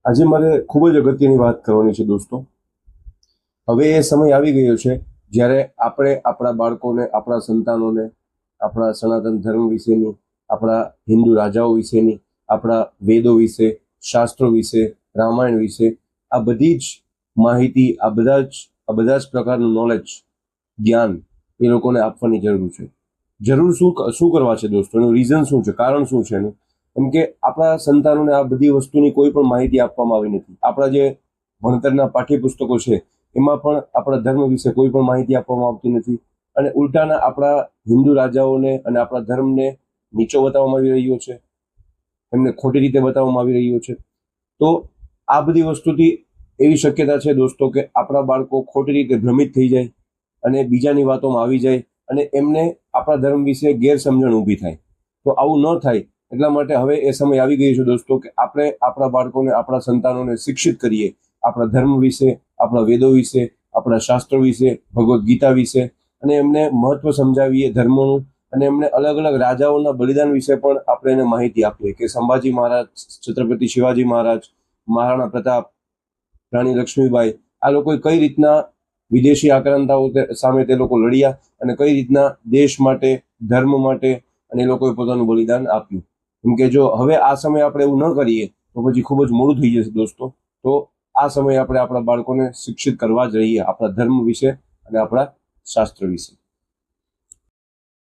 આજે મારે ખૂબ જ અગત્યની વાત કરવાની છે દોસ્તો. હવે એ સમય આવી ગયો છે જ્યારે આપણે આપણા બાળકોને, આપણા સંતાનોને આપણા સનાતન ધર્મ વિશેની, આપણા હિન્દુ રાજાઓ વિશેની, આપણા વેદો વિશે, શાસ્ત્રો વિશે, રામાયણ વિશે આ બધી જ માહિતી, આ બધા જ પ્રકારનું નોલેજ, જ્ઞાન એ લોકોને આપવાની જરૂર છે. જરૂર શું કરવા છે દોસ્તો? એનું રીઝન શું છે? કારણ શું છે એનું? કેમ કે આપણા સંતાનોને આ બધી વસ્તુની કોઈ પણ માહિતી આપવામાં આવી નથી. આપણા જે ભણતરના પાઠ્યપુસ્તકો છે એમાં પણ આપણા ધર્મ વિશે કોઈ પણ માહિતી આપવામાં આવતી નથી, અને ઉલટાના આપણા હિન્દુ રાજાઓને અને આપણા ધર્મને નીચો બતાવવામાં આવી રહ્યો છે, એમને ખોટી રીતે બતાવવામાં આવી રહ્યો છે. તો આ બધી વસ્તુથી એવી શક્યતા છે દોસ્તો કે આપણા બાળકો ખોટી રીતે ભ્રમિત થઈ જાય અને બીજાની વાતોમાં આવી જાય અને એમને આપણા ધર્મ વિશે ગેરસમજણ ઊભી થાય. તો આવું ન થાય એટલા માટે હવે એ સમય આવી ગયો છે દોસ્તો કે આપણે આપણા બાળકોને, આપણા સંતાનોને શિક્ષિત કરીએ આપણા ધર્મ વિશે, આપણા વેદો વિશે, આપણા શાસ્ત્રો વિશે, ભગવદ્ ગીતા વિશે, અને એમને મહત્વ સમજાવીએ ધર્મોનું, અને એમને અલગ અલગ રાજાઓના બલિદાન વિશે પણ આપણે એને માહિતી આપીએ કે સંભાજી મહારાજ, છત્રપતિ શિવાજી મહારાજ, મહારાણા પ્રતાપ, રાણી લક્ષ્મીબાઈ, આ લોકોએ કઈ રીતના વિદેશી આક્રાંતાઓ સામે તે લોકો લડ્યા અને કઈ રીતના દેશ માટે, ધર્મ માટે, અને એ લોકોએ પોતાનું બલિદાન આપ્યું. કેમ કે જો હવે આ સમયે આપણે એવું ન કરીએ તો પછી ખૂબ જ મોડું થઈ જશે દોસ્તો. તો આ સમયે આપણે આપણા બાળકોને શિક્ષિત કરવા જ રહીએ આપણા ધર્મ વિશે અને આપણા શાસ્ત્ર વિશે.